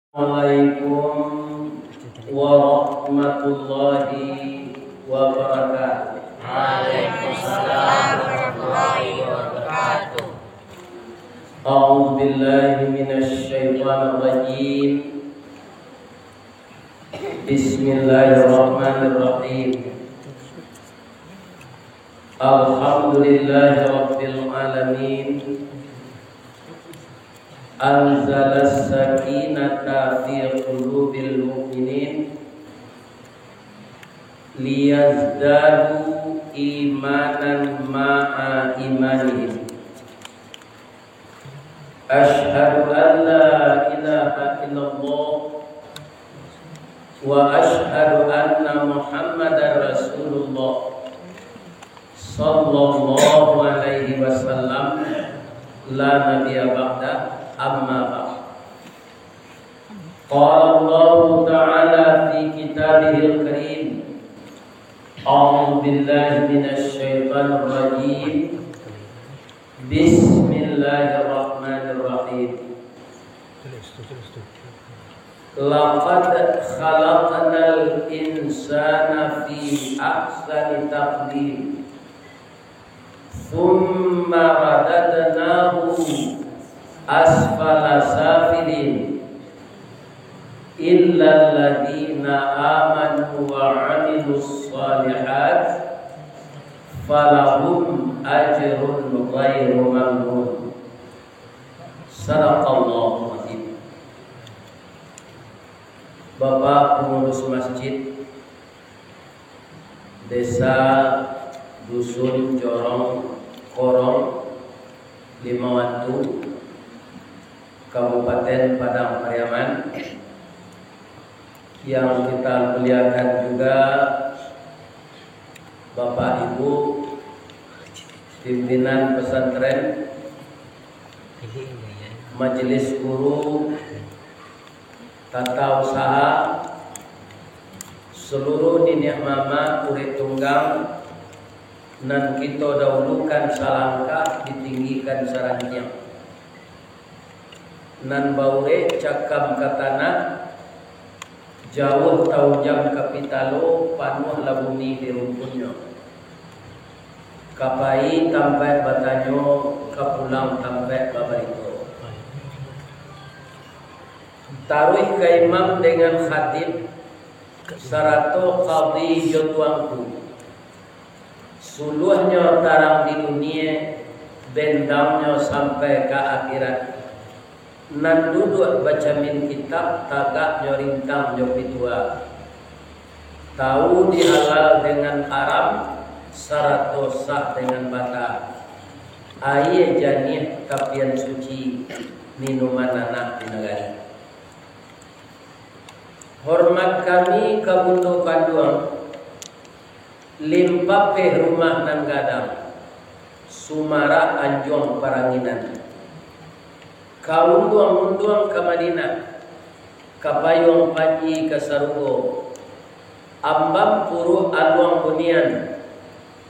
Assalamualaikum warahmatullahi wabarakatuh. Waalaikumsalam warahmatullahi wabarakatuh. A'udzu billahi minasy syaithanir rajim. Bismillahirrahmanirrahim. Alhamdulillahi rabbil alamin. Anzalas sakinata fi qulubil mu'minin liyazdadu imanan ma'a imanihim. Ashhadu an la ilaha illallah wa ashhadu anna Muhammadar Rasulullah sallallahu alaihi wasallam la nabiyya ba'da. Amma ba'd. Qala Allah Ta'ala fi kitabihil karim. A'udzu billahi minasy syaithanir rajim. Bismillahirrahmanirrahim. Laqad khalaqnal insana fi ahsani taqwim. Thumma radadnahu asfala safilin illa alladhina amanu wa 'amilus shalihat falahum ajrun ghairu mamnun. Sadaqallahu azim. Bapak pengurus masjid Desa Dusun Jorong Korong Limawatu, Kabupaten Padang Pariaman, yang kita muliakan juga Bapak Ibu pimpinan pesantren, majelis guru, tata usaha, seluruh dinih mama urip tunggang, nan kita dahulukan salangkah ditinggikan saranjang. Nan baure cakam katana jauh tau jam kapitalo panuh labumi di rumpunyo kapai tampai batanyo kapulang tampai babarito taruh ke imam dengan khatib sarato qadhi jotuangku suluhnya tarang di dunia bendamnya sampai ke akhirat. Nan duduk baca min kitab tagak nyorintang nyopitua tahu dihalal dengan haram sarato sah dengan batal aye janih kapian suci minuman anak di negara. Hormat kami kabundo kaduang limpape rumah nan gadang Sumara Anjong Paranginan kaunduang-unduang ke Madinah, kapayong paji ke Sarugo, ambam puru aluang bunian,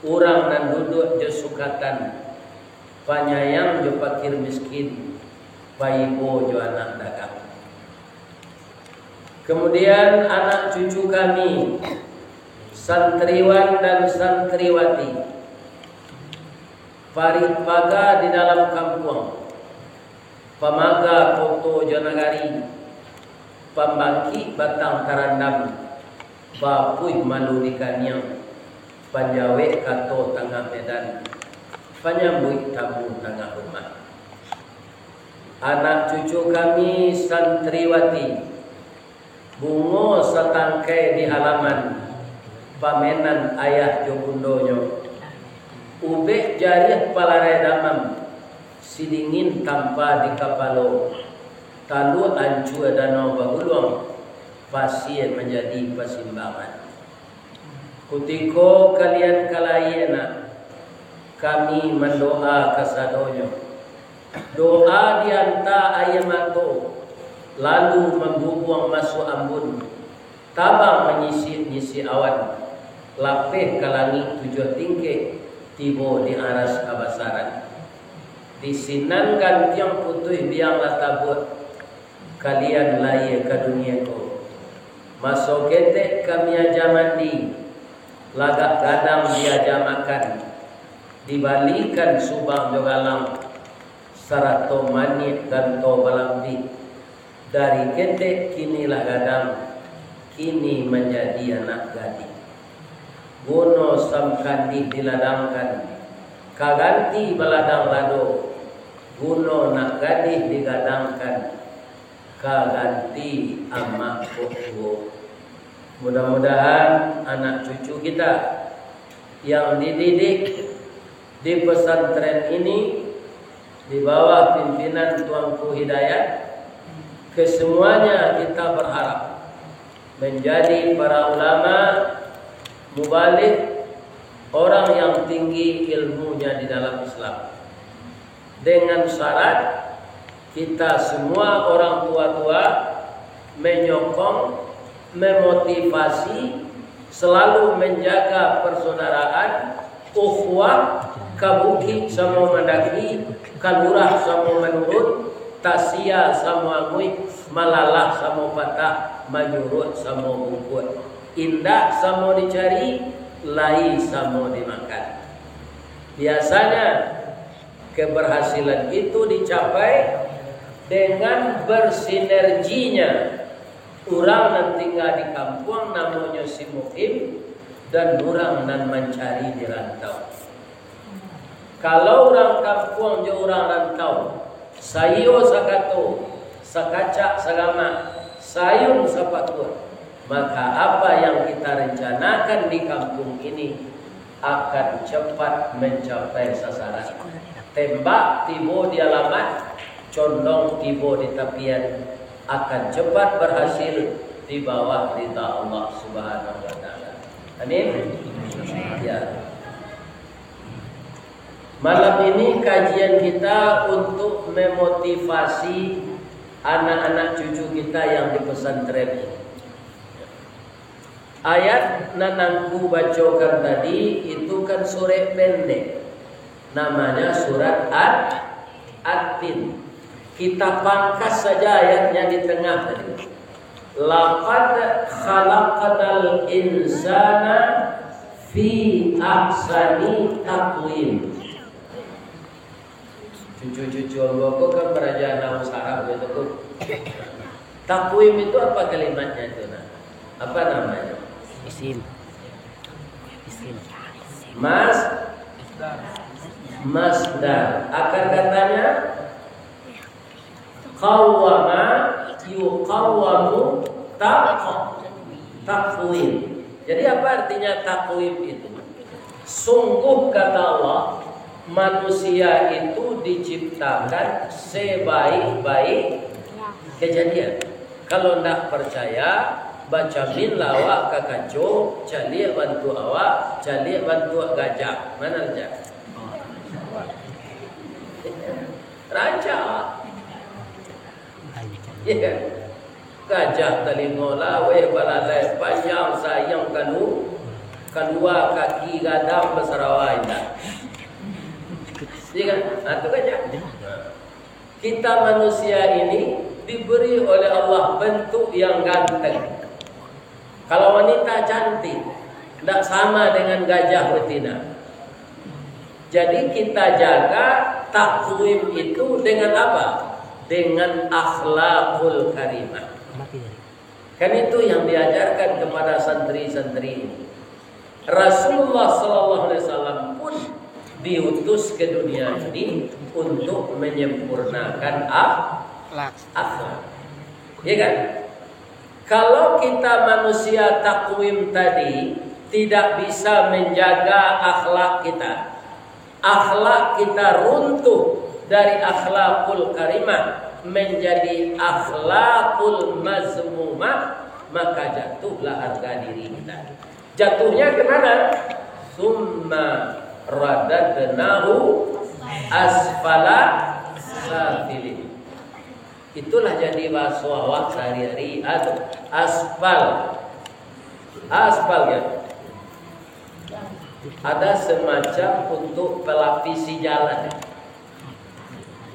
urang dan duduk je sukatan, panyayang je pakir miskin, paibo je anak dagang. Kemudian anak cucu kami, santriwan dan santriwati, paripaga di dalam kampung, pamaga Koto Janagari, pambangki Batang Tarandam, bapuy Malurikanyang, panjawe Kato Tengah Medan, panyambut tamu tengah rumah. Anak cucu kami santriwati, bungo satangkai di halaman, pamenan ayah jogundonyo, ube jarih palarai damam, sidingin tanpa di kapalo, talu ancu danau baguluang, pasien menjadi pasimbangan. Kutiko kalian kalayena, kami mendoa kasadonyo, doa dianta ayamato, lalu membubuang masuk ambun, tabang menyisi awan, lapeh ke langit 7 tingkeh, tibo di aras kabasaran. Disinangkan tiang putih biang latabut kalian laye ke dunia ko. Masuk kete kami aja mandi, lagak gadang diaja makan, dibalikan subang jogalang, sarato manit dan to balambi. Dari kete kinilah gadang, kini menjadi anak gading. Gono samkandi diladangkan, kaganti baladang lado. Gono nak gadih digadangkan, kaganti amak koko. Mudah-mudahan anak cucu kita yang dididik di pesantren ini di bawah pimpinan Tuanku Hidayat, kesemuanya kita berharap menjadi para ulama mubalik, orang yang tinggi ilmunya di dalam Islam. Dengan syarat kita semua orang tua-tua menyokong, memotivasi, selalu menjaga persaudaraan, ukhuwah, kabuki sama mendaki, kalurah sama menurut, tasia sama ngui, malalah sama patah, majurut sama bungkut, indah sama dicari, lai sama dimakan. Biasanya keberhasilan itu dicapai dengan bersinerginya orang yang tinggal di kampung namanya si mukim dan orang yang mencari di rantau. Kalau orang kampung je orang rantau, sayo sakato, sakacak sagama, sayung sapatur, maka apa yang kita rencanakan di kampung ini akan cepat mencapai sasaran. Tembak tiba di alamat, condong tiba di tapian, akan cepat berhasil di bawah ridha Allah Subhanahu wa taala. Amin. Ya. Malam ini kajian kita untuk memotivasi anak-anak cucu kita yang di pesantren ini. Ayat nanangku bacakan tadi itu kan surat pendek, namanya surat At-Tin. Kita pangkas saja ayatnya di tengah tadi. Laqad khalaqnal insana fi ahsani taqwim. Cucu-cucu aku kan kerajaan Arab Arab itu. Takwim itu apa kalimatnya itu? Nah? Apa namanya? Isim. Masdar. Akar katanya qawwama yuqawwamu taqwim. Jadi apa artinya takwim itu? Sungguh kata Allah, manusia itu diciptakan sebaik-baik kejadian. Kalau tidak percaya, baca min lawak kakaco, calik bantu awak, calik bantu gajah. Mana gajah? Raja. Ya. Gajah telingola, we balalai panjang sayang kanu, kedua kaki gadam besarawai dah. Iya kan? Itu gajah. Kita manusia ini diberi oleh Allah bentuk yang ganteng. Kalau wanita cantik, tidak sama dengan gajah betina. Jadi kita jaga takwim itu dengan apa? Dengan akhlakul karimah. Kan itu yang diajarkan kepada santri-santri ini. Rasulullah SAW pun diutus ke dunia ini untuk menyempurnakan akhlak. Ya kan? Kalau kita manusia takwim tadi tidak bisa menjaga akhlak kita runtuh dari akhlakul karimah menjadi akhlakul mazmumah, maka jatuhlah harga diri kita. Jatuhnya kemana? Summa radadnahu asfala safilin. Itulah jadi waswawak sehari-hari atau aspal ya. Ada semacam untuk pelapisi jalan.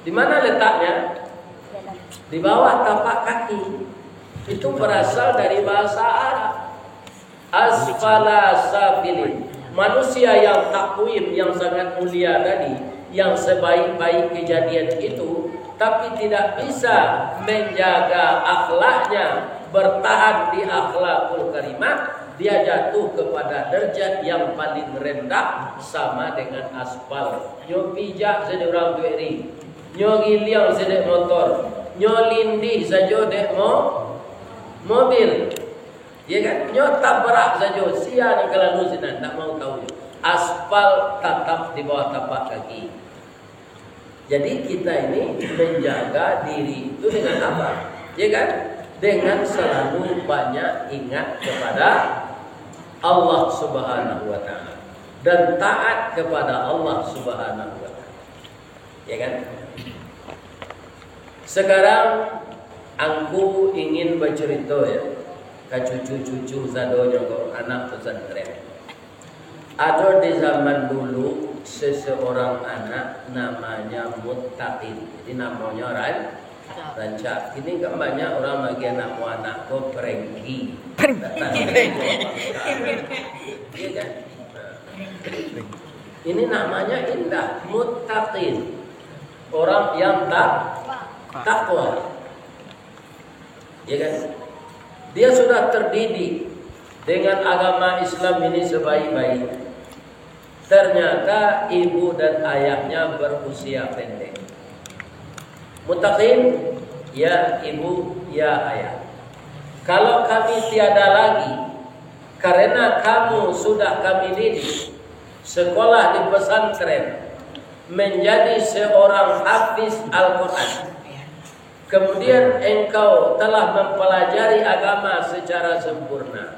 Di mana letaknya? Di bawah tapak kaki. Itu berasal dari bahasa Arab. Asfala safilin. Manusia yang takwim, yang sangat mulia tadi, yang sebaik-baik kejadian itu, tapi tidak bisa menjaga akhlaknya, bertahan di akhlakul karimah, dia jatuh kepada derajat yang paling rendah, sama dengan aspal. Nyo pijak saja orang tueri, nyo giliang saja motor, nyo lindih saja dek mobil. Ya kan? Nyo tabrak saja sia ni kalau nusinan tak mau tahu. Aspal tetap di bawah tapak kaki. Jadi kita ini menjaga diri itu dengan apa? Ya kan? Dengan selalu banyak ingat kepada Allah Subhanahu wa taala dan taat kepada Allah Subhanahu wa taala. Ya kan? Sekarang aku ingin bercerita ya ke cucu-cucu zadonya ke anak pesantren. Ada di zaman dulu seseorang anak namanya Muttaqin. Jadi namanya rancak. Ini kan banyak orang bagi anak kau perengki. Iya kan? Ini namanya indah, Muttaqin. Orang yang takwa. Iya kan? Dia sudah terdidik dengan agama Islam ini sebaik-baik. Ternyata ibu dan ayahnya berusia pendek. Muttaqin, ya ibu, ya ayah. Kalau kami tiada lagi, karena kamu sudah kami didik, sekolah di pesantren, menjadi seorang hafiz Al-Quran. Kemudian engkau telah mempelajari agama secara sempurna.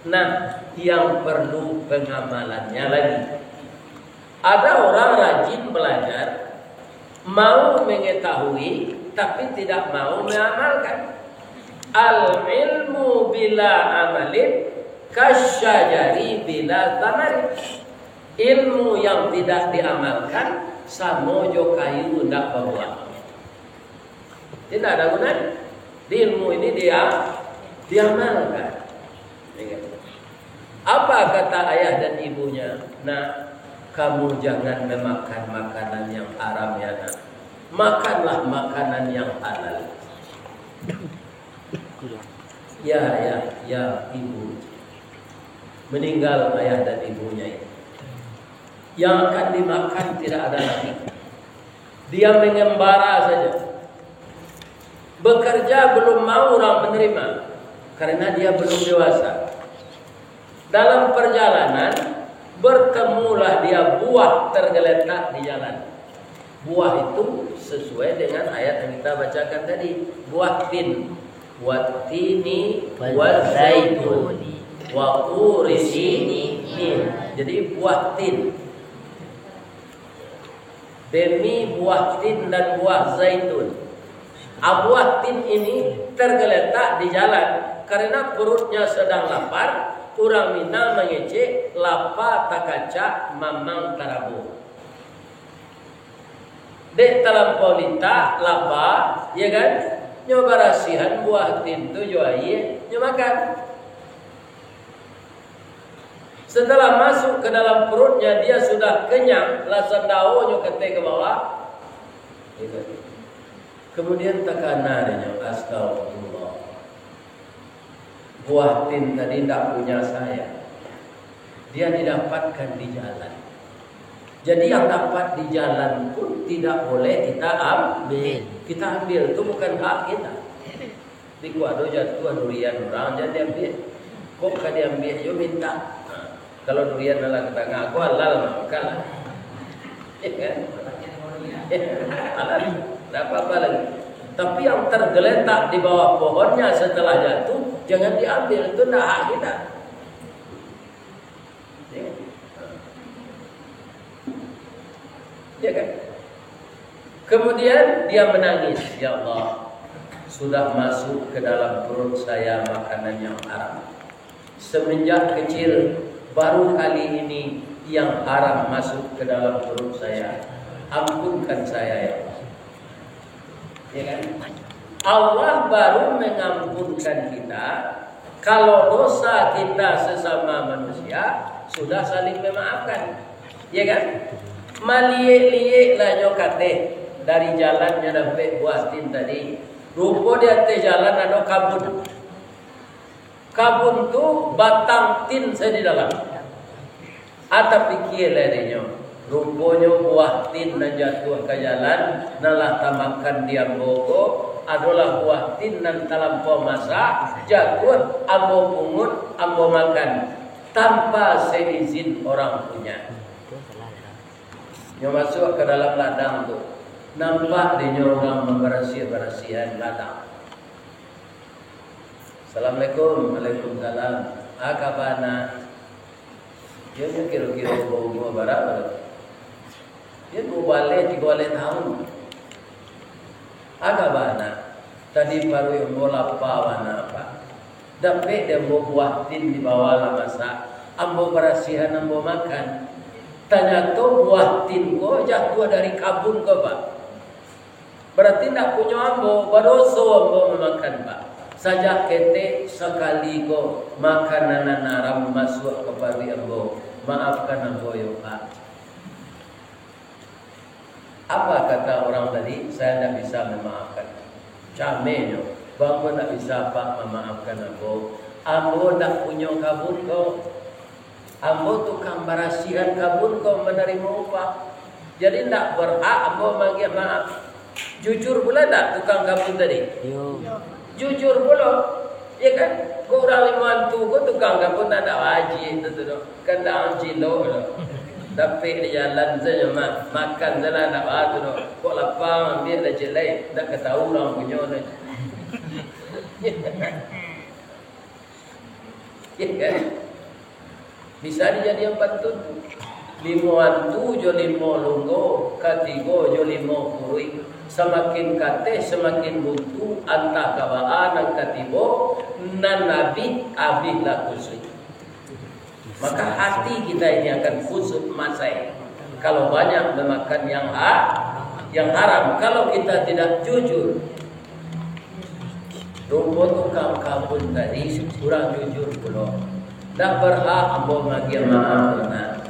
Nah, yang perlu pengamalannya lagi. Ada orang rajin belajar, mau mengetahui, tapi tidak mau mengamalkan. Al-ilmu bila amalin kasyajari bila tamarin. Ilmu yang tidak diamalkan sama jo kayu tidak berbuah. Tidak ada gunanya. Ilmu ini diamalkan. Apa kata ayah dan ibunya? Nah, kamu jangan memakan makanan yang haram ya nak. Makanlah makanan yang halal. Ya ibu. Meninggal ayah dan ibunya itu. Yang akan dimakan tidak ada lagi. Dia mengembara saja. Bekerja belum mau orang menerima karena dia belum dewasa. Dalam perjalanan bertemulah dia buah tergeletak di jalan. Buah itu sesuai dengan ayat yang kita bacakan tadi. Buah tin, wattini, wazaituni, wa turisini. Jadi buah tin. Demi buah tin dan buah zaitun. Buah tin ini tergeletak di jalan karena perutnya sedang lapar. Orang Minang mengecek lapa takaca mamang tarabu. Dek terlampau lita lapa, ya kan? Nyoba rasihan buah tin tu juai, nyoba makan. Setelah masuk ke dalam perutnya dia sudah kenyang, lasan daunnya kete ke bawah. Kemudian tekanannya astagfirullah. Buah tin tadi tidak punya saya. Dia didapatkan di jalan. Jadi yang dapat di jalan pun tidak boleh kita ambil. Kita ambil itu bukan hak kita. Di kuado jatuh durian orang jadi ambil. Kok kan diambil? Yo minta. Kalau durian adalah kita ngaku halal maka lah. Halal. Tidak apa-apa lagi. Tapi yang tergeletak di bawah pohonnya setelah jatuh, jangan diambil, itu tidak hak kita. Ya kan? Kemudian dia menangis, ya Allah, sudah masuk ke dalam perut saya makanan yang haram. Semenjak kecil, baru kali ini yang haram masuk ke dalam perut saya. Ampunkan saya ya Allah. Ya kan? Allah baru mengampunkan kita kalau dosa kita sesama manusia sudah saling memaafkan. Ya kan? Malie-lie lah nyokate dari jalannya sampai buatin tadi. Rupo di atas jalan ada kabun. Kabun tu batang tin di dalam. Atau pikir larinya. Rupanya buah tin dan jatuh ke jalan, nalah tamakan dia bogo, adalah buah tin dan talampau masak, jatuh, ambo pungut, ambo makan, tanpa seizin orang punya. Yang masuk ke dalam ladang tu, nampak dia orang membersih-bersihkan ladang. Assalamualaikum, waalaikumsalam. Akabana, dia kira-kira bawa berapa? Dia 2 tahun. Agak bana. Tadi baru yang bola pawana apa. Dapat dia mau buatin di bawah lah masak. Ambo berasihan ambo makan. Tanya tu buatin ko jatuh dari kabun ko pak. Berarti tak punya ambo. Baroso ambo memakan pak. Saja kete sekali ko makanan naram masuk kepada ambo. Maafkan ambo yo pak. Apa kata orang tadi? Saya tidak bisa memaafkan. Camenyo, bangko tidak bisa pak memaafkan ambo. Ambo tidak punya kabun ko. Ambo tukang berasihan kabun ko menerima upah. Jadi tidak berhak ambo bagi maaf. Jujur pula tak tukang kabun tadi? Jujur pula, ya kan? Kau orang limantu, kau tukang kabun tak ada wajib itu tu. Kena cilo. Tapi di jalan saja makan saja nak batu tu. Kok lapang dia dah jelai, dah ketahui orang punya tu. Ya kan? Bisa dijadi 4 tu. 5 antu jo 5 lunggo, katigo jo 5 kurui. Semakin kate semakin buntu antah kawaan dan katibo nan nabi abih la kusui. Maka hati kita ini akan kusut masai kalau banyak memakan yang haram. Kalau kita tidak jujur, rumput tukang kabun tadi kurang jujur pula. Tak berhak ambo magi maaf na.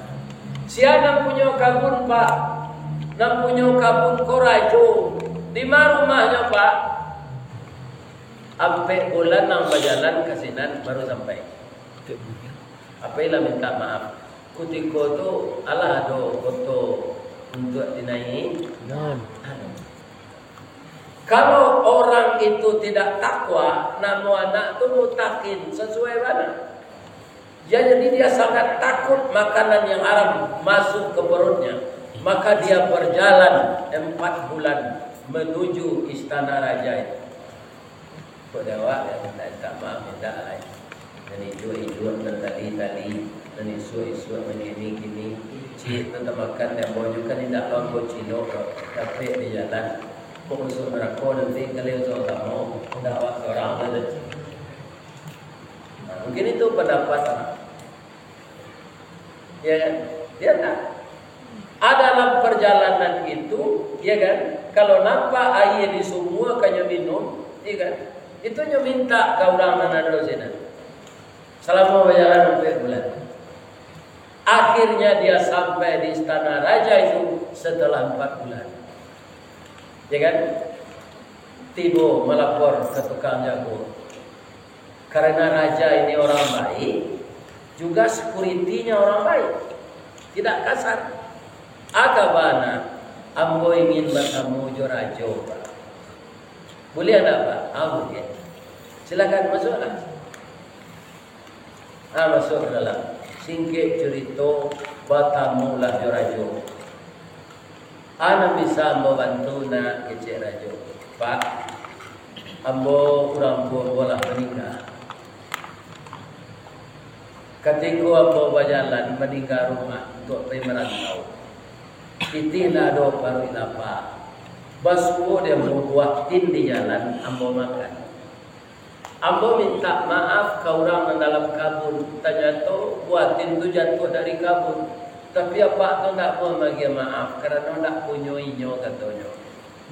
Siapa punya kabun pak, nak punya kabun korajo di mana rumahnya pak? Sampai bulan nang berjalan kasinan baru sampai. Apabila minta maaf, kutiko tu Allah do foto untuk dinaik. Kalau orang itu tidak takwa, namun anak tu mutakin sesuai mana? Ya, jadi dia sangat takut makanan yang haram masuk ke perutnya. Maka dia berjalan 4 bulan menuju istana raja itu. Kodawa yang minta maaf minta lain. Dan hijau-hijau dan tali-tali dan isu-isu begini-gini. Cik tetap makan dan baju kan tidak lombo cino tapi di jalan. Musuh mereka nanti kalau tak mau dakwah orang ada. Mungkin itu pendapat orang. Ya kan? Dia tak. Dalam perjalanan itu, ya kan? Kalau nampak air di semua kanya minum, ya kan? Itu minta ke orang nanado sini. Selama berjalan 4 bulan. Akhirnya dia sampai di istana raja itu setelah 4 bulan. Ya kan? Tibo melapor ke tukang jago. Karena raja ini orang baik, juga security-nya orang baik. Tidak kasar. Akabana, ambo ingin bertemu Jorajo, Pak. Boleh ada Pak? Boleh. Silakan masuklah. Masuk ke dalam. Singkit cerita bertemu lah Jorajo. Ana bisa ambo bantu nak kecik rajo. Pak, ambo kurang bola meninggal. Ketika ambo berjalan meninggal rumah untuk pergi merantau. Itina do baru ilapa. Basku dia mau buatin di jalan ambo makan. Ambo minta maaf ke orang dalam kabun. Tanya tu buatin tu jatuh dari kabun. Tapi apa tu tak mau bagi maaf karena tak punya inyo katanya.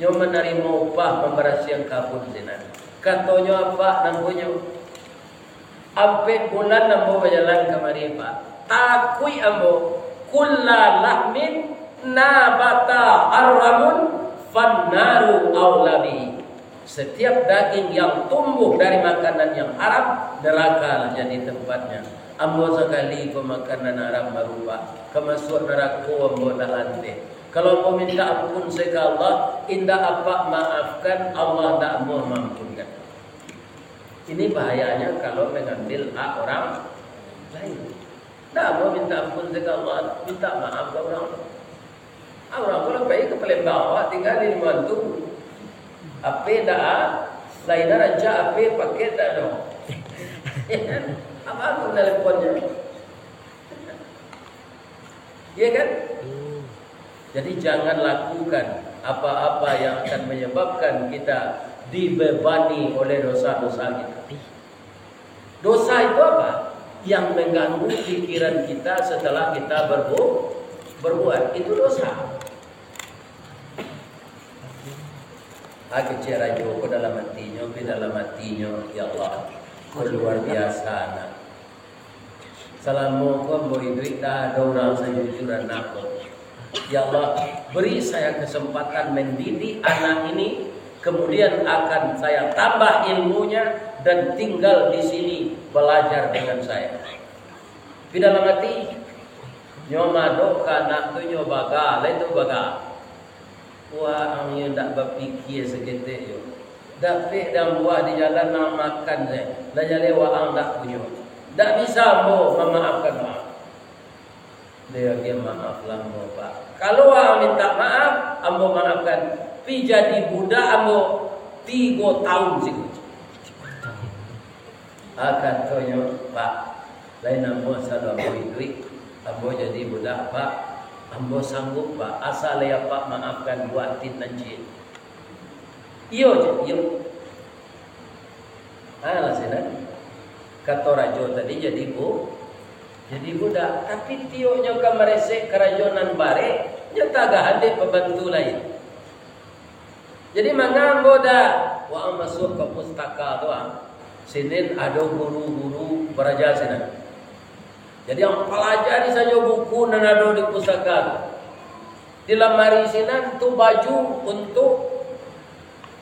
nyo menerima upah pembersihan kabun sinan. Katonyo apa nampunyo? Ampe bulan nambo berjalan kemari Pak. Takui ambo kulla lahmin nabata haramun fannaru aulabi. Setiap daging yang tumbuh dari makanan yang haram, neraka lah jadi tempatnya. Ambo sekali pemakanan haram berupa kemasuk neraka ambo dah lante. Kalau mau minta ampun sekali Allah, indah apa maafkan Allah tak mau mampunkan. Ini bahayanya kalau mengambil hak orang lain. Tak mau minta ampun sekali Allah, minta maaf ke orang. Orang kalau baik ke Palembang, tinggal di mantu. Apa dah? Lain raja apa paket dah dong. Apa aku teleponnya? Iya kan? Jadi jangan lakukan apa-apa yang akan menyebabkan kita dibebani oleh dosa-dosa kita. Dosa itu apa? Yang mengganggu pikiran kita setelah kita berbuat. Itu dosa. Kecil rajo ke dalam hatinya, ya Allah, luar biasa nak. Selama kau berhidup dah ada orang sejujuran aku. Ya Allah, beri saya kesempatan mendidik anak ini, kemudian akan saya tambah ilmunya dan tinggal di sini belajar dengan saya. Di dalam hati, nyoma doka nak tu nyobaga, itu baga. Wah, angin tak berfikir seketik yo. Dapat dan buah di jalan nak makan saya. Dah jalan wang tak punya. Tak bisa mo memaafkan maaf. Dia maaflah mo Pak. Kalau wang minta maaf, ambo maafkan. Pi jadi budak ambo 3 tahun sih. Akan tonyo Pak. Lain ambo selalu ambo duit. Ambo jadi budak Pak. Ambo sanggup Pak, asal ya Pak maafkan buatin nanti. Iyo je, iyo. Alah sini. Kata rajo tadi jadi budak. Tapi tioknya ke meresek kerajonan bare, nyata gak ada pembantu lain. Jadi mangambo dah, wah masuk ke pustaka tu Senin ada guru-guru berajar sini. Jadi yang pelajari saja buku dan ada di pustaka. Di lemari sini tu baju untuk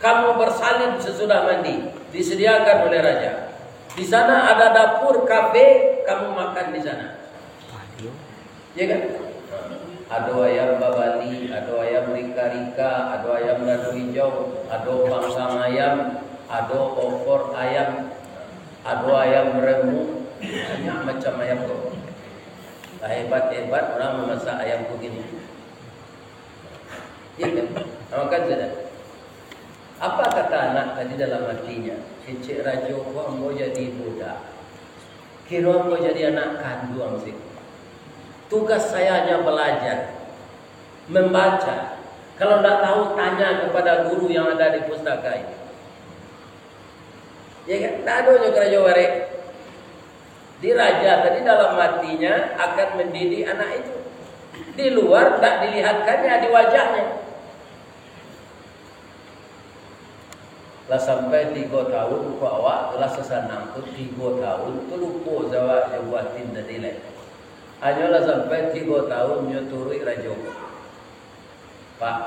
kamu bersalin sesudah mandi, disediakan oleh raja. Di sana ada dapur kafe, kamu makan di sana. Ya kan? Ada ayam babali, ada ayam rika-rika, ada ayam ladu hijau, ada panggang ayam, ada opor ayam, ada ayam remuk. Banyak macam ayam tu. Hebat-hebat orang memasak ayam begini. Ya kan? Makan saja. Apa kata anak tadi dalam hatinya? Kecik rajo kau mau jadi budak. Kira mau jadi anak kandung sih. Tugas saya hanya belajar, membaca. Kalau tidak tahu tanya kepada guru yang ada di pustaka ini. Ya kan? Tak ada yang rajo warek. Di raja tadi dalam hatinya akan mendidik anak itu. Di luar tak dilihatkannya di wajahnya. Lah sampai 3 tahun ku awak telah sesanang tu 3 tahun tu lupa zawak yang buatin tadi lah. Hanyalah sampai 3 tahun nyo turui raja. Pak,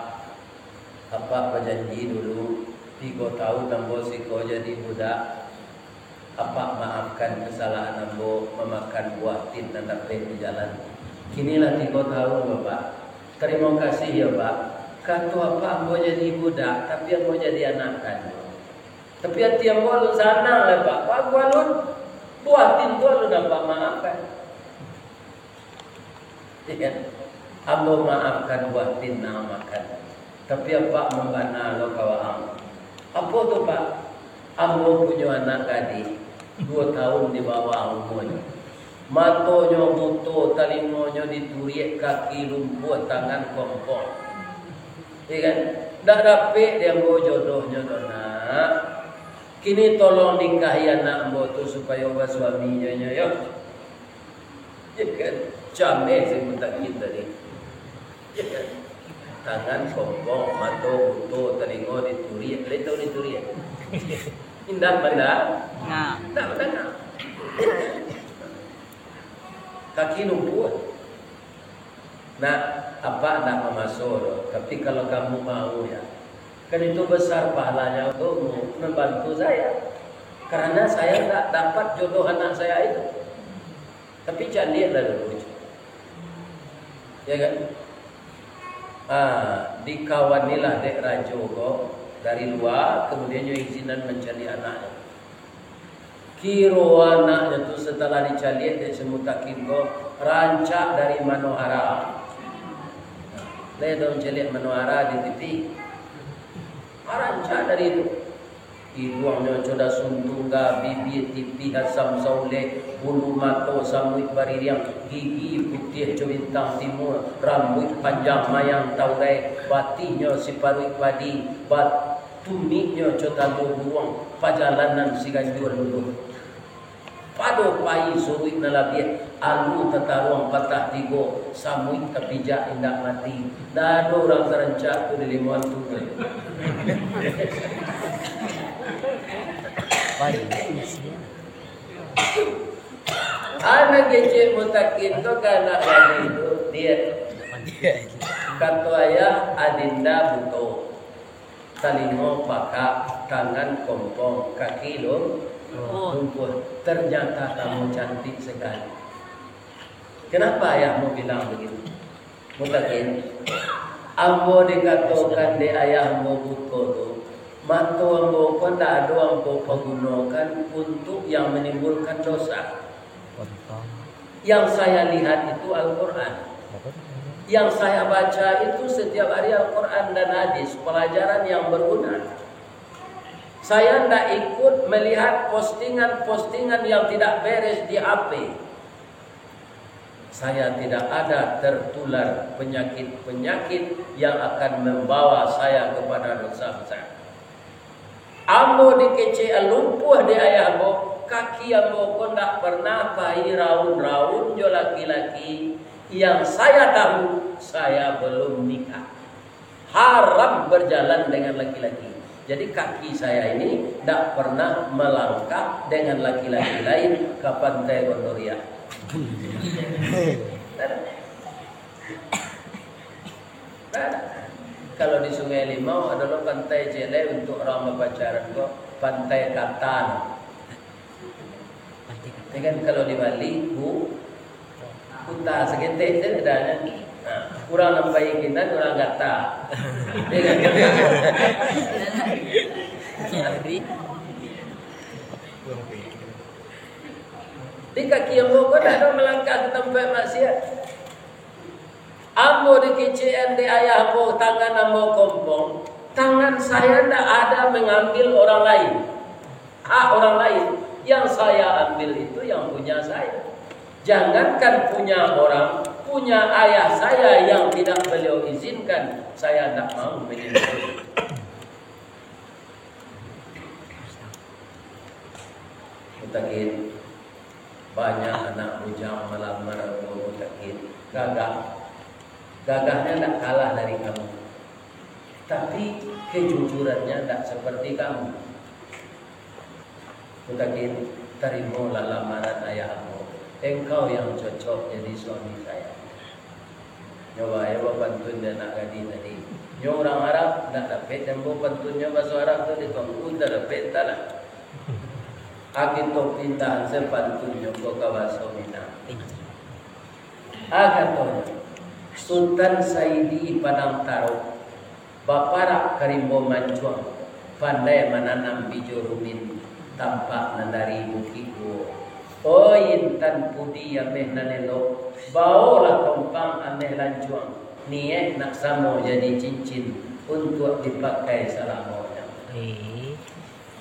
apa berjanji dulu 3 tahun nambo siko jadi budak. Apa maafkan kesalahan ambo memakan buah tin dan dapat di jalan. Kinilah 3 tahun Bapak. Terima kasih ya Pak. Kata apa ambo jadi budak, tapi ambo jadi anak kan. Tapi hati ambo lu sana lah Pak. Pak walun buah tin tu lu dapat maafkan. Ya. Ambo maafkan buah tin nak makan. Tapi apa membana lo kawang. Apa tu Pak? Ambo punya anak gadis. 2 tahun di bawah umurnya. Matonya buto, talingonya dituriak, kaki lumpuh, tangan kompor. Ya kan? Tak dapat dia mau jodohnya dona. Kini tolong nikahi anak ambo tu supaya ubah suaminya ya. Ya kan? Cameh saya minta kita ni. Ya kan? tangan kompong, mata buto, telinga dituri, leto dituri. Indah benda, tak benda. Kaki lumpuh. Nah, apa nak memasuk? Tapi kalau kamu mau ya, kan itu besar pahalanya untuk membantu saya. Karena saya tak dapat jodoh anak saya itu. Tapi jangan lihatlah dulu. Ya kan? Dikawanilah dek rajo kok dari luar, kemudian dia izinan mencari anaknya. Kiro anaknya tu setelah dicari dek semutakin kok rancak dari Manohara. Dia dong celik Manohara di TV. Rancak dari itu. Hidungnya coda sundungga, bibir tipi asam saule, bulu mato samuit baririang, gigi putih cubintang timur, rambut panjang mayang taulai, batinya si paruit padi, bat tuminya coda buang, pajalanan si ganjur dulu. Pado pai suruit nalabiat, alu tataruang patah tigo, samuit kepijak indak mati. Dado orang terencak tu di limuan tu. Anak kecil mutakin tu kana lagi itu dia kata ayah adinda buto talingo pakak tangan kompong kaki lumpuh. Ternyata kamu cantik sekali. Kenapa ayahmu bilang begitu? Mutakin ambo dikatakan di ayahmu buto tu mantu ambo pun tak ada ambo pergunakan untuk yang menimbulkan dosa. Yang saya lihat itu Al-Quran. Yang saya baca itu setiap hari Al-Quran dan hadis, pelajaran yang berguna. Saya tidak ikut melihat postingan-postingan yang tidak beres di HP. Saya tidak ada tertular penyakit-penyakit yang akan membawa saya kepada dosa besar. Ambo dikece lumpuh di ayah ambo, kaki ambo pun tak pernah pai raun-raun jo laki-laki. Yang saya tahu, saya belum nikah. Haram berjalan dengan laki-laki. Jadi kaki saya ini tak pernah melangkah dengan laki-laki lain ke pantai Gondoria. Kalau di Sungai Limau adalah pantai Jele untuk orang berpacaran kok, pantai Katan. Ini kan kalau di Bali, Kuta segente itu adanya. Kurang nampai kita, kurang kata. Di kaki yang boko ada melangkah ke tempat maksiat. Ambo di kician di ayah ambo, tangan ambo kompong. Tangan saya tidak ada mengambil orang lain. Hak orang lain. Yang saya ambil itu yang punya saya. Jangankan punya orang, punya ayah saya yang tidak beliau izinkan, saya tidak mau menyentuh. Mutakin banyak anak bujang melamar mutakin gagahnya tidak kalah dari kamu, tapi kejujurannya tidak seperti kamu. Mutakin terimalah lamaran ayahmu. Engkau yang cocok jadi suami saya. Nyoba ya bantuin dia nak gadi tadi. Nyo orang Arab nak dapat dan bantunya bahasa Arab tu dia tunggu dah dapat tak lah. Akin to pintahan sepantunyo ko kawaso Minang. Agaton Sultan Saidi Padang Taro Baparak Karimbo Mancuang pandai menanam bijo rumin tampak nandari bukiku. Oh intan pudi ameh nanelo, bawalah tompang ameh lancuang, niat nak samo jadi cincin untuk dipakai selamanya.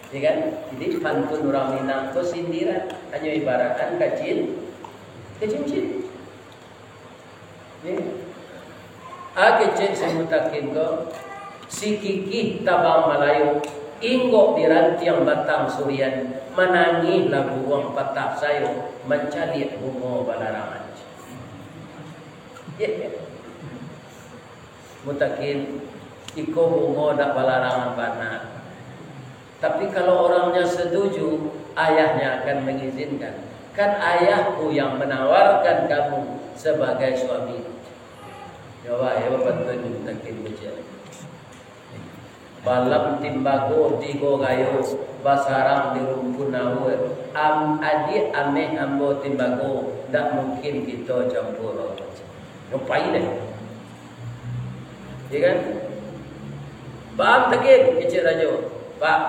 Ya kan? Jadi pantun orang Minang itu sindiran, hanya ibaratkan ke cincin. Ya. Kecil semutakin ko, si kikih tabang Malayu, inggo di rantiang batang surian, menangi lagu uang patah sayo, mencari bungo balarangan. mutakin iko bungo dak balarangan bana. Tapi kalau orangnya setuju, ayahnya akan mengizinkan. Kan ayahku yang menawarkan kamu sebagai suami. Coba ya bapak tu mutakin baca. Balam timbago digo gayo basarang di rumpun nahu adi ameh ambo timbago tak mungkin kita campur. Ngapain deh? Ya kan? Paham takkan kecil rajo? Pak,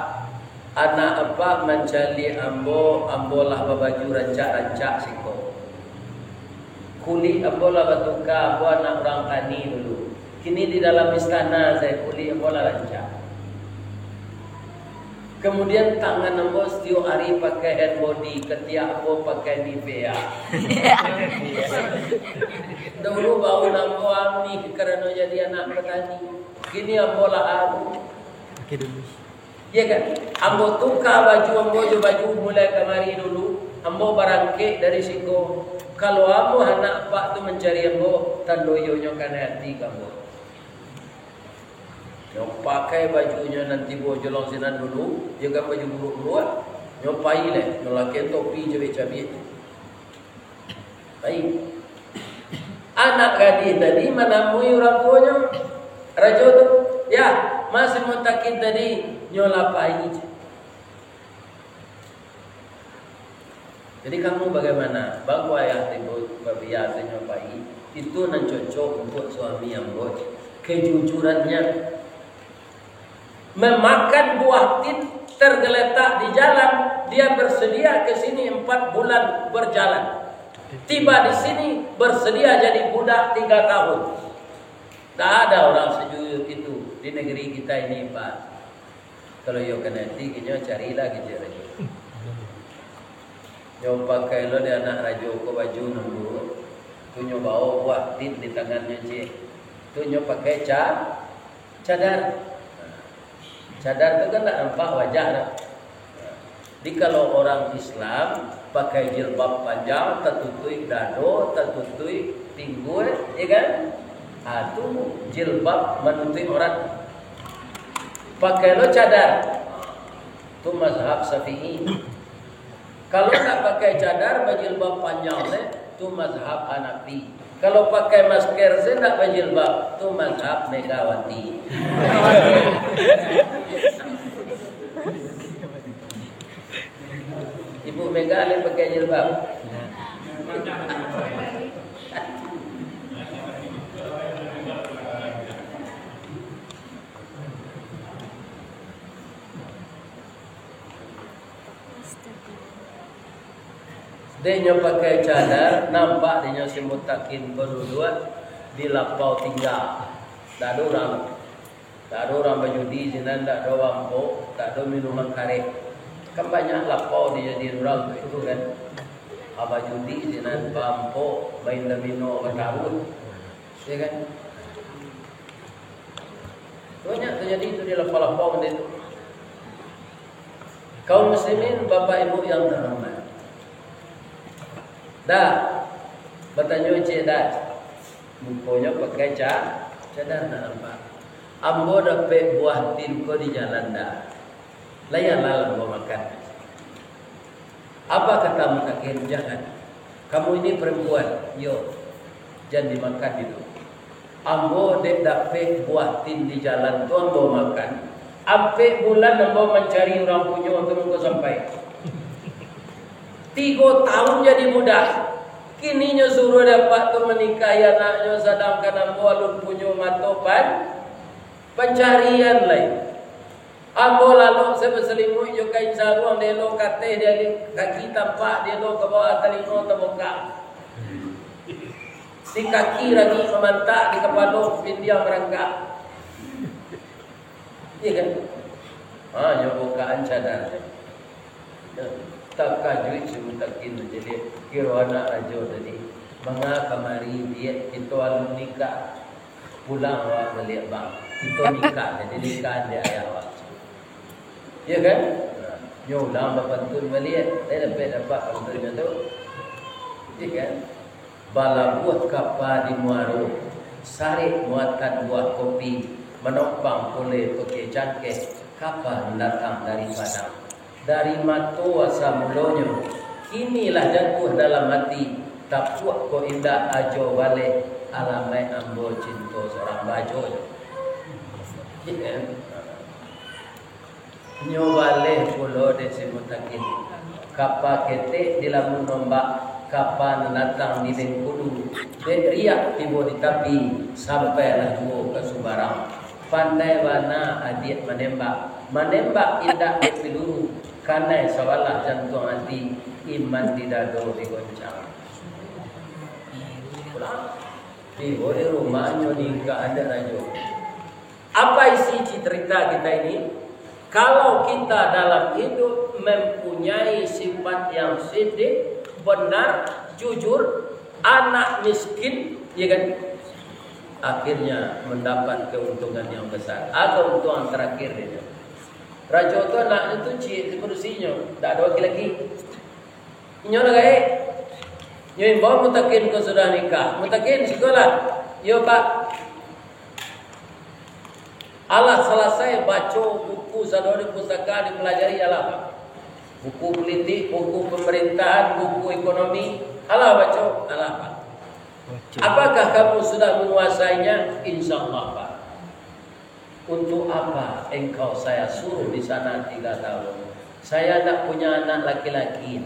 anak apa mencari ambo lah babaju rancak siko. Kuli ambo lah batuka ambo anak orang tani dulu. Kini di dalam istana saya kuli ambo lah rancak. Kemudian tangan ambo setiap hari pakai hand body, ketiak ambo pakai Nivea. Dahulu bau ambo amni kerana jadi anak petani. Kini ambo lah aku. Pakai dulu. Ya kan? Ambo tukar baju mulai kemari dulu. Ambo barangke dari siko. Kalau ambo anak pak tu mencari ambo, tandoyo kan hati kamu. Yang pakai bajunya nanti bawa jolong sinan dulu, jaga baju buruk-buruk, nyopai leh, nolake topi cabik-cabik. Baik. Anak gadis tadi menemui orang tuanya, raja tu, ya masih mutakin tadi nyolapai. Jadi kamu bagaimana? Bagu ayah timbul biasa nyopai, itu nan cocok untuk suami yang baik. Kejujurannya. Memakan buah tin tergeletak di jalan, dia bersedia ke sini 4 bulan berjalan. Tiba di sini bersedia jadi budak 3 tahun. Tak ada orang sejujur itu di negeri kita ini, Pak. Kalau yo kena tikinya carilah gitu rajo. Yo pakai lo dia anak rajo ko baju nunggu. Tu nyo bawa buah tin di tangannya je. Tu nyo pakai cadar. Cadar itu kan tak nampak wajah dah. Jadi kalau orang Islam pakai jilbab panjang, tertutup dado, tertutup pinggul, ya kan? Itu jilbab menutup orang. Pakai lo cadar, itu mazhab Syafi'i. Kalau tak pakai cadar, berjilbab panjang, itu mazhab Hanafi. Kalau pakai masker saya tak berjilbab, itu mazhab Megawati. Ibu Mega ni pakai jilbab. Dia pakai cadar, nampak dia simutakin berdua di lapau tinggal. Tak ada orang berjudi, sinan tak ada wampo, tak ada minuman karet. Kan banyak lapau dia jadi orang itu kan. Abah judi, sinan wampo, main domino, berkabut. Ya kan? Banyak terjadi itu di lapau-lapau itu. Kaum muslimin, bapak ibu yang terhormat. Dah, bertanya cik dah. Mumpanya pakai cadar nak nampak. Ambo dapat buah tin ko di jalan dah. Layanlah ambo makan. Apa kata mutakin? Jangan. Kamu ini perempuan. Yo, jangan dimakan itu. Ambo dek dapat buah tin di jalan tu ambo makan. Ampe bulan ambo mencari orang punya untuk engkau sampai. 3 tahun jadi budak. Kini nyo suruh dapat tu menikahi anaknya sedangkan ambo alun punya matopan pencarian lain. Ambo lalu sebeselimut yo kain sarung dia lo kate dia kaki tampak dia lo ke bawah telinga terbuka. Di kaki lagi memantak di kepala pindia merangkak. Iya kan? Nyo bukaan cadar. Tak kajuit simutakin jadi kira anak raja tadi. Manga kamari dia itu alun nikah pulang awak melihat bang. Itu nikah jadi nikah dia ayah awak. Ya kan? Yo ulang bapantun melihat saya dapat bantunya tu. Ya kan? Bala buat kapal di Muaro Sari muatkan buah kopi, menopang oleh pakai cangkeh. Kapan datang dari Padang? Dari matu asa mulonyo. Kinilah jatuh dalam hati. Tak puak ko indah ajo balik. Alamai ambo cinta seorang bajo. Nyobale pulo de simutakin. Kapa ketek di lamun nombak. Kapan datang di Bengkulu, riak tibo di tapi sampailah juo ke Subarang. Pandai wana adik menembak indah peluru. Karena sawalah jantung hati, iman di dado digoncang. Pulang, tibo di rumahnya ni enggak ada rajo. Apa isi cerita kita ini? Kalau kita dalam hidup mempunyai sifat yang sidik, benar, jujur, anak miskin, ya kan? Akhirnya mendapat keuntungan yang besar. Keuntungan terakhir ini. Raja itu anak itu cik kursinya, tak ada laki-laki. Inyo nak eh, nyo bawa mutakin ke sudah nikah, mutakin sekolah, yo pak. Allah selesai baca buku sadari pusaka dipelajari Allah pak. Buku politik, buku pemerintahan, buku ekonomi, Allah baca, Allah pak. Apakah kamu sudah menguasainya? Insya Allah pak. Untuk apa engkau saya suruh di sana 3 tahun? Saya tak punya anak laki-laki.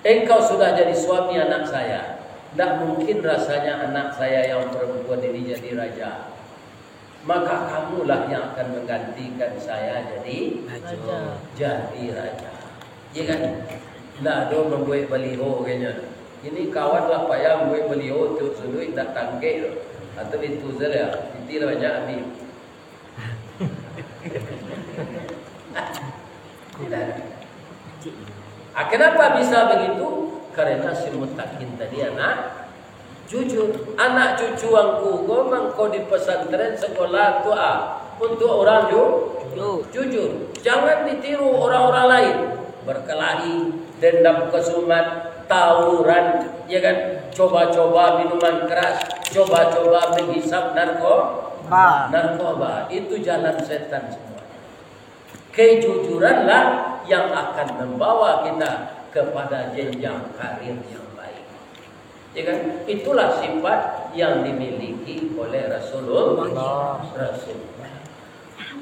Engkau sudah jadi suami anak saya. Tak mungkin rasanya anak saya yang perempuan ini jadi raja. Maka kamulah yang akan menggantikan saya jadi raja. Ya kan? Nah, do membuat baliho kayaknya. Ini kawan lah pak yang membuat baliho tu sudut tak tangke atau itu saja. Itu banyak ni. Kenapa bisa begitu? Karena si mutakin tadi anak jujur. Anak cucu angku mengko di pesantren sekolah tu untuk orang jujur. Jangan ditiru orang-orang lain. Berkelahi, dendam kesumat, tawuran, ya kan? Coba-coba minuman keras, coba-coba menghisap narkoba. Itu jalan setan semua. Kejujuranlah yang akan membawa kita kepada jenjang karir yang baik. Ya kan? Itulah sifat yang dimiliki oleh Rasulullah.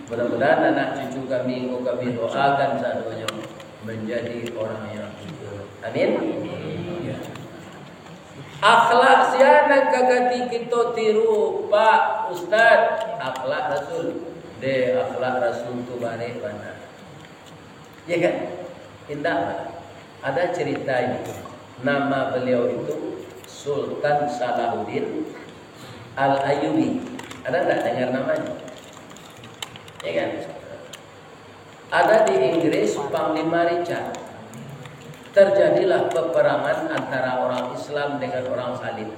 Mudah-mudahan anak cucu kami doakan semuanya menjadi orang yang jujur. Amin. Ya. Akhlak siapa kagati kita tiru Pak Ustaz? Akhlak Rasul. Akhlak Rasul tu bare mana? Ya kan? Indah. Ada cerita ini. Nama beliau itu Sultan Salahuddin Al-Ayyubi. Ada tak dengar namanya? Ya kan? Ada di Inggris Panglima Richard. Terjadilah peperangan antara orang Islam dengan orang Salib.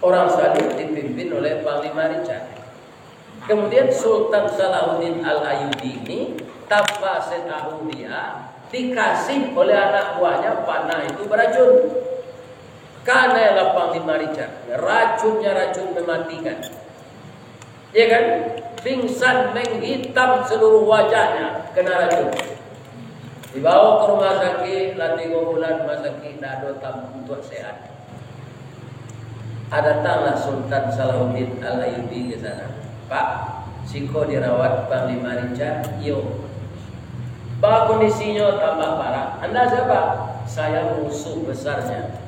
Orang Salib dipimpin oleh Panglima Richard. Kemudian Sultan Salahuddin Al-Ayyubi ini tanpa setahu dia dikasih oleh anak buahnya panah itu beracun. Karena Panglima Richard racunnya racun mematikan. Ya kan? Pingsan menghitam seluruh wajahnya kena racun. Dibawa ke rumah sakit, latih 3 bulan rumah sakit, dah ada untuk sehat. Datanglah Sultan Salahuddin Al-Ayyubi ke sana. Pak, siko dirawat Panglima Richard. Yo. Pak, kondisinya tambah parah. Anda siapa? Saya musuh besarnya.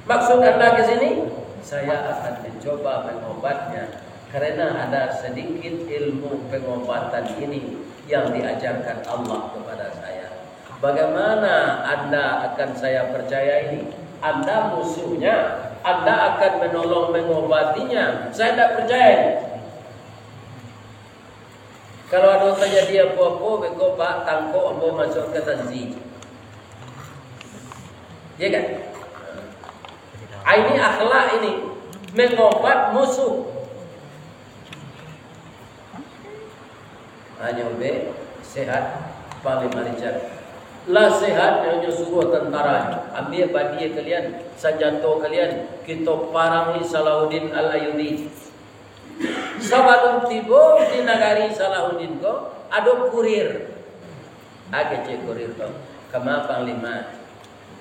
Maksud Anda ke sini? Saya akan mencoba mengobatnya. Karena ada sedikit ilmu pengobatan ini yang diajarkan Allah kepada saya. Bagaimana Anda akan saya percaya ini? Anda musuhnya, Anda akan menolong mengobatinya. Saya tidak percaya. Kalau ada terjadi apa-apa, beko Pak tangkok ambo masuk ke tanzi. Ya kan? Ini akhlak ini mengobat musuh. Hanya sehat Panglima Richard Lah sehat hanya suruh tentara ambil badi kalian, senjata kalian, kita parangi Salahuddin Al-Ayyubi. Sebelum tiba di negari Salahuddin ko ada kurir. Cek kurir ko. Kama panglima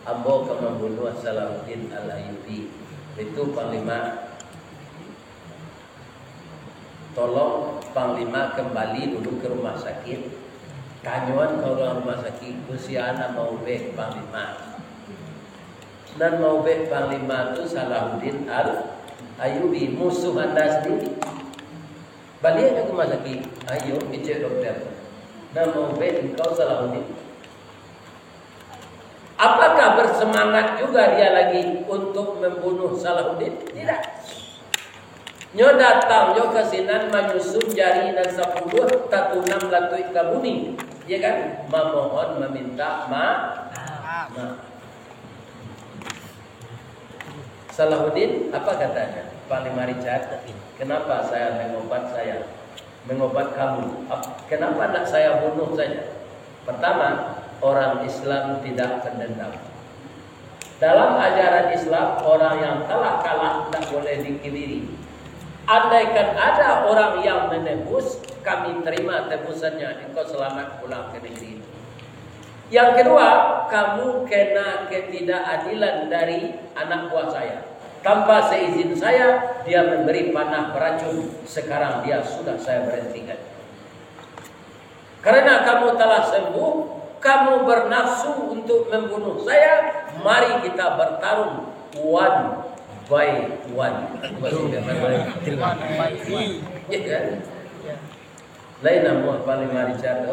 ambo ke membunuh Salahuddin Al-Ayyubi. Itu panglima. Tolong panglima kembali dulu ke rumah sakit. Kanyuan kalau rumah sakit kusiana mau bek panglima. Dan mau bek panglima itu Salahuddin Al-Ayyubi, musuh anda sendiri. Balik ke rumah sakit, ayo cek dokter. Dan mau bek engkau Salahuddin. Apakah bersemangat juga dia lagi untuk membunuh Salahuddin? Tidak. Nyo datang, nyo kesinan menyusun jari dan 10 tatunam latui kabuni, ya kan? Memohon, meminta maaf. Salahuddin apa katanya? Panglima Richard, kenapa saya mengobat kamu? Kenapa tidak saya bunuh saja? Pertama, orang Islam tidak pendendam. Dalam ajaran Islam, orang yang telah kalah tidak boleh dikibiri. Andaikan ada orang yang menebus, kami terima tebusannya, engkau selamat pulang ke negeri. Yang kedua, kamu kena ketidakadilan dari anak buah saya. Tanpa seizin saya, dia memberi panah beracun. Sekarang dia sudah saya berhentikan. Karena kamu telah sembuh, kamu bernafsu untuk membunuh saya, mari kita bertarung one by one. Ya kan? Lain nama Panglima Richard.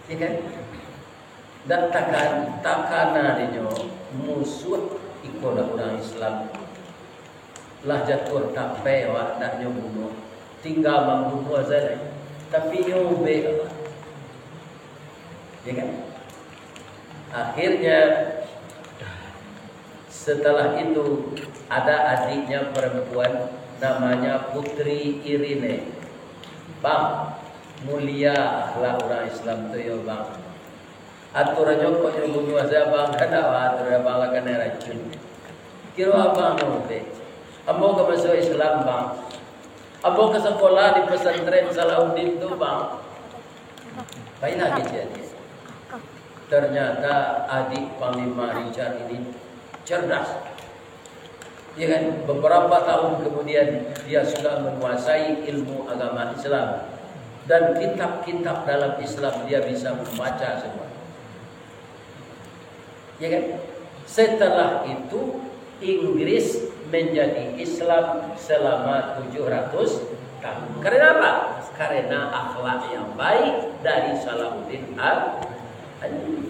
Ya kan? Dan takana dia musuh ikut orang Islam. Lah jatuh tak pewak nak bunuh. Tinggal membunuh saja. Tapi nyobe. Ya kan? Akhirnya setelah itu ada adiknya perempuan namanya Putri Irene. Bang, mulia akhlak orang Islam tu ya bang. Aturannya kok yang bunuh saya bang, kada aturan bang lah kena racun. Kira abang nanti, ambo ke masuk Islam bang, ambo ke sekolah di pesantren Salahuddin tu bang. Baiklah kejadian. Ternyata adik Panglima Richard ini cerdas. Ya kan? Beberapa tahun kemudian dia sudah menguasai ilmu agama Islam dan kitab-kitab dalam Islam dia bisa membaca semua. Ya kan? Setelah itu Inggris menjadi Islam selama 700 tahun. Karena apa? Karena akhlak yang baik dari Salahuddin Al-Ayyubi.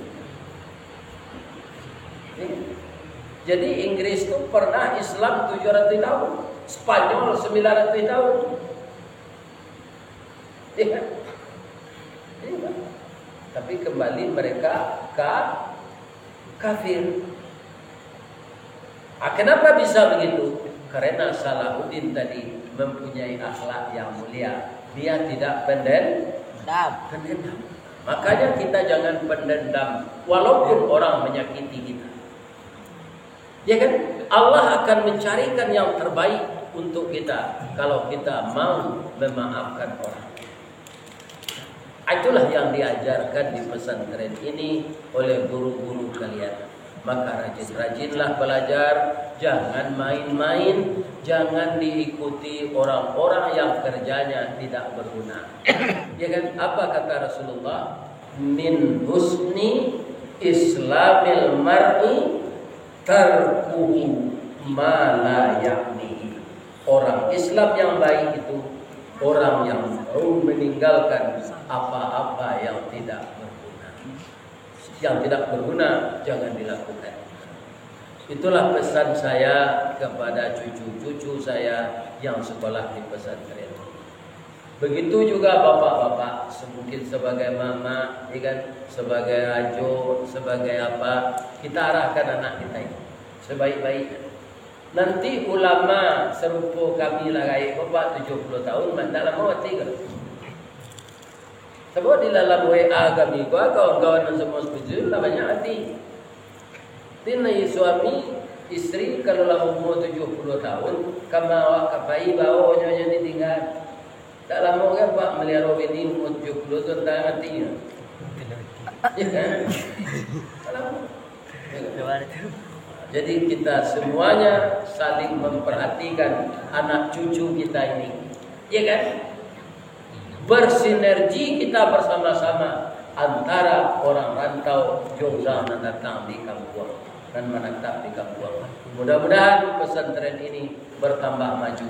Jadi Inggris itu pernah Islam 700 tahun, Spanyol 900 tahun. Iya. Iya. Tapi kembali mereka kafir. Kenapa bisa begitu? Karena Salahuddin tadi mempunyai akhlak yang mulia. Dia tidak pendendam. Makanya kita jangan pendendam walaupun orang menyakiti kita. Ya kan? Allah akan mencarikan yang terbaik untuk kita kalau kita mau memaafkan orang. Itulah yang diajarkan di pesantren ini oleh guru-guru kalian. Maka rajin-rajinlah belajar, jangan main-main, jangan diikuti orang-orang yang kerjanya tidak berguna. Ya kan? Apa kata Rasulullah? Min husni islamil mar'i tarkuhu ma la ya'ni. Orang Islam yang baik itu orang yang mau meninggalkan apa-apa yang tidak berguna. Yang tidak berguna jangan dilakukan. Itulah pesan saya kepada cucu-cucu saya yang sekolah di pesantren. Begitu juga bapak-bapak, mungkin sebagai mama, ya kan, sebagai ajo, sebagai apa, kita arahkan anak kita ini sebaik-baiknya. Nanti ulama serupa kami lah kayak bapak 70 tahun, mandala mau tinggal. Sebab di dalam WA kami kawan-kawan yang semua setuju lah banyak hati. Tina suami istri kalau lah umur 70 tahun kama awak kapai bawa nyonya ditinggal. Tak lama kan Pak melihara bini umur 70 tu tak matinya. Ya kan? Tak lama. Jadi kita semuanya saling memperhatikan anak cucu kita ini. Ya kan? Bersinergi kita bersama-sama antara orang rantau Jogja yang datang di kampung dan menetap di kampung. Mudah-mudahan pesantren ini bertambah maju.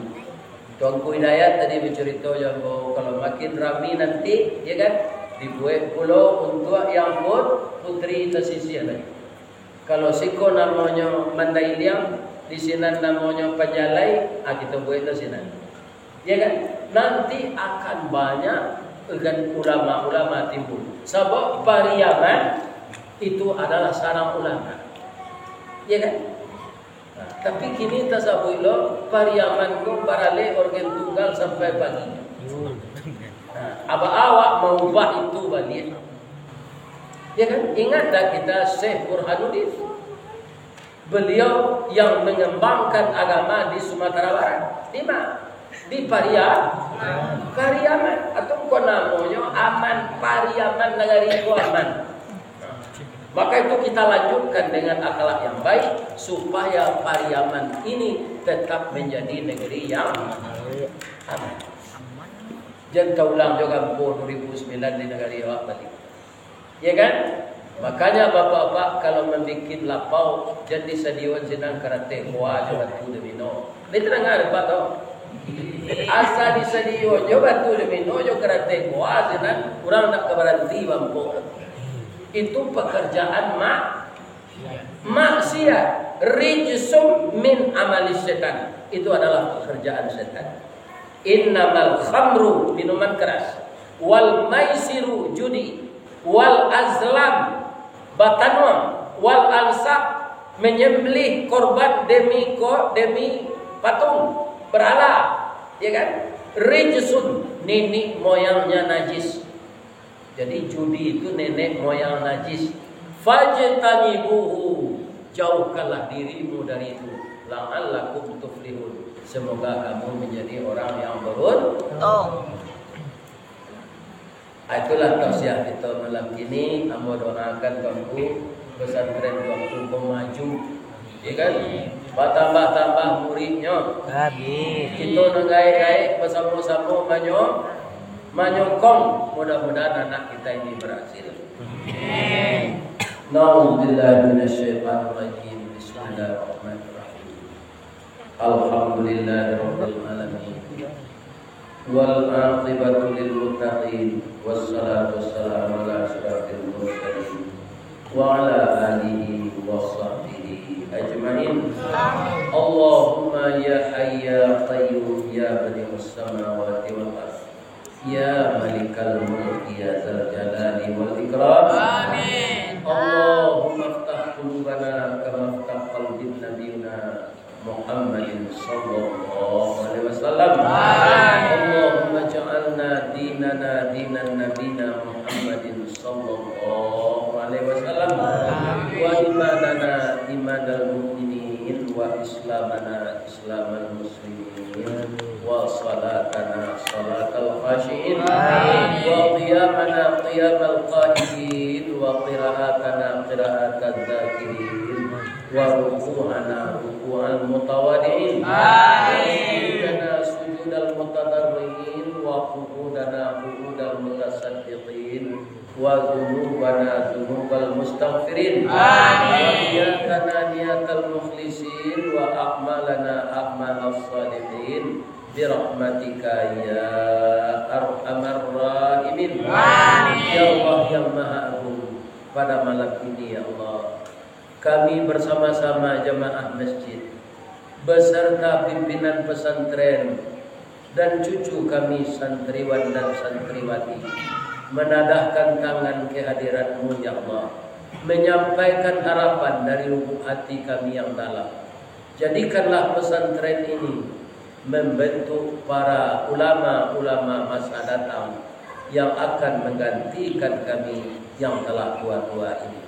Tuanku Hidayat tadi bercerita yang kalau makin ramai nanti, ya kan, dibuat pulau untuk yang pun putri tersisih lagi. Kalau siko namanya Mandai Liang, di sini namanya Penyalai, kita buat di sini. Ya kan? Nanti akan banyak dengan ulama-ulama timbul. Sebab Pariaman itu adalah sarang ulama. Ya kan? Nah, tapi kini tasabui lo Pariaman ku parale organ tunggal sampai pagi. Nah, awak mau ubah itu balik. Ya kan? Ingat tak kita Syekh Burhanuddin? Beliau yang mengembangkan agama di Sumatera Barat. Di mana? Di Pariaman atau kau namanya aman Pariaman negari itu aman. Maka itu kita lanjutkan dengan akhlak yang baik supaya Pariaman ini tetap menjadi negeri yang aman. Jangan terulang juga 2009 di negeri awak balik. Ya kan? Makanya bapak-bapak kalau membuat lapau jadi sediawan senang karate kuah juga tu demino. Ini terdengar Pak tau? Asa disedio coba tu demino jo karate kuah senang kurang nak keberhenti mampu. Itu pekerjaan maksiat. Rijsum min amalis setan. Itu adalah pekerjaan setan. Innamal khamru minuman keras, wal maisiru judi, wal azlam batanwa, wal ansab menyembelih korban demi patung berhala, ya kan? Rijsun nenek moyangnya najis. Jadi judi itu nenek moyang najis. Fajtanibuhu, jauhkanlah dirimu dari itu. La'allakum tuflihun. Semoga kamu menjadi orang yang beruntung. Itulah tausiah kita malam ini. Amba doakan kamu pesantren kamu maju, ya kan? Tambah muridnya. Amin. Kita nenggai-gai bersama-sama menyokong. Mudah-mudahan anak kita ini berhasil. Amin. Na'udzubillahi minasyaitonir rajim. Bismillahirrahmanirrahim. Alhamdulillahirabbil alamin. Wal 'aqibatu lil muttaqin. Wassalatu wassalamu ala asyrafil mursalin wa ala alihi wa sahbihi ajmain. Allahumma ya hayy ya qayyum ya badi'us samawati wal ardh ya malikal mulki ya dzal jalali wal ikram. Amin. Allahumma iftah qulubana kama iftah qalbi nabiyina Muhammadin sallallahu alaihi wasallam. Allahumma ja'alna dinana dinan nabiyina Muhammadin sallallahu alaihi wasallam. Wa imanana imanal mu'minin wa islamana islamal muslimin wa salatana salatal khashiin wa qiyamana qiyamal qanitin wa qira'atana qira'atal dzakirin wa ruku'ana ruku'al mutawadi'in. Sujudana sujudal mutadarri'in wa qu'udana qu'udal mutasaddiqin wa dhunubana dhunubal mustaghfirin. Wa niyatana niyatal mukhlisin wa a'malana a'malas salihin birahmatika ya arhamar rahimin. Ya Allah yang Maha Agung, pada malam ini ya Allah kami bersama-sama jamaah masjid beserta pimpinan pesantren dan cucu kami santriwan dan santriwati menadahkan tangan kehadiran-Mu ya Allah, menyampaikan harapan dari lubuk hati kami yang dalam. Jadikanlah pesantren ini membentuk para ulama-ulama masa datang yang akan menggantikan kami yang telah tua-tua ini.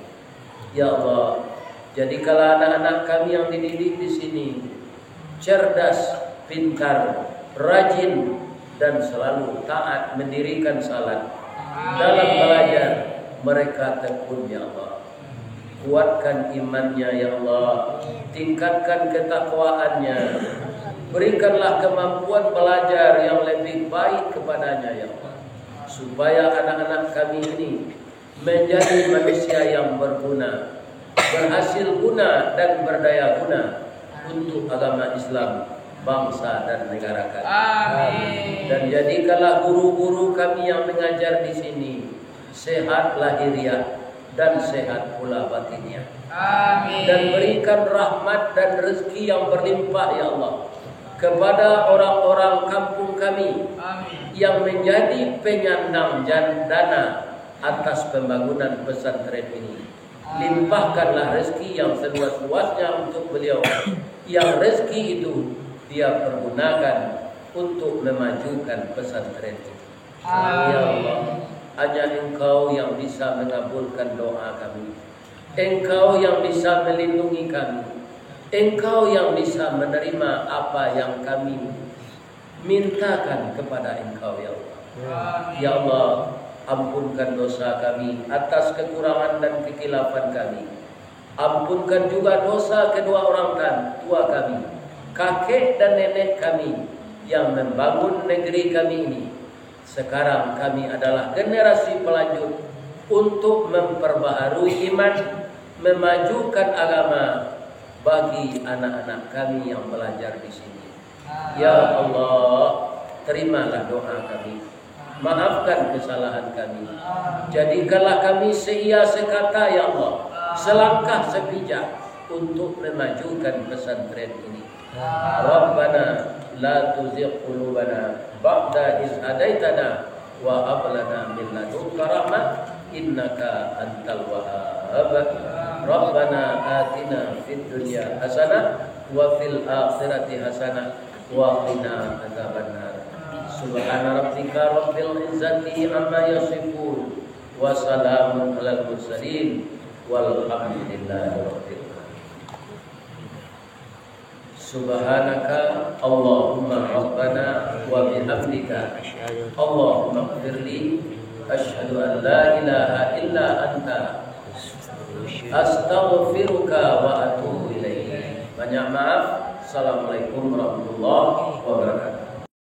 Ya Allah, jadikanlah anak-anak kami yang dididik di sini cerdas, pintar, rajin, dan selalu taat mendirikan salat. Dalam belajar mereka tekun ya Allah. Kuatkan imannya ya Allah, tingkatkan ketakwaannya, berikanlah kemampuan belajar yang lebih baik kepadanya ya Allah, supaya anak-anak kami ini menjadi manusia yang berguna, berhasil guna dan berdaya guna untuk agama Islam, bangsa dan negara kami. Amin. Dan jadikanlah guru-guru kami yang mengajar di sini sehat lahiriah dan sehat pula batinnya. Amin. Dan berikan rahmat dan rezeki yang berlimpah ya Allah kepada orang-orang kampung kami. Amin. Yang menjadi penyandang dana atas pembangunan pesantren ini. Limpahkanlah rezeki yang seluas-luasnya untuk beliau. Yang rezeki itu dia pergunakan untuk memajukan pesantren ini. Ya Allah, hanya Engkau yang bisa mengabulkan doa kami. Engkau yang bisa melindungi kami. Engkau yang bisa menerima apa yang kami mintakan kepada Engkau ya Allah. Ya Allah, ampunkan dosa kami atas kekurangan dan kekilafan kami. Ampunkan juga dosa kedua orang tua kami, kakek dan nenek kami yang membangun negeri kami ini. Sekarang kami adalah generasi pelanjut untuk memperbaharui iman, memajukan agama bagi anak-anak kami yang belajar di sini. Ya Allah, terimalah doa kami. Maafkan kesalahan kami. Jadikanlah kami seia sekata ya Allah, selangkah sepijak untuk memajukan pesantren ini. Rabbana la tuzigh qulubana ba'da iz hadaitana wa hab lana min ladunka rahmah innaka antal wahhab. Rabbana atina fid dunya hasanah wa fil akhirati hasanah wa qina adzabannar. Subhana rabbika rabbil izzati amma yasifun wa salamun alal mursalin walhamdulillahi rabbil alamin. Subhanaka Allahumma rabbana wa bihamdika Allahumma ighfirli asyhadu an la ilaha illa anta astaghfiruka wa atubu ilaik. Banyak maaf. Assalamualaikum warahmatullahi wabarakatuh.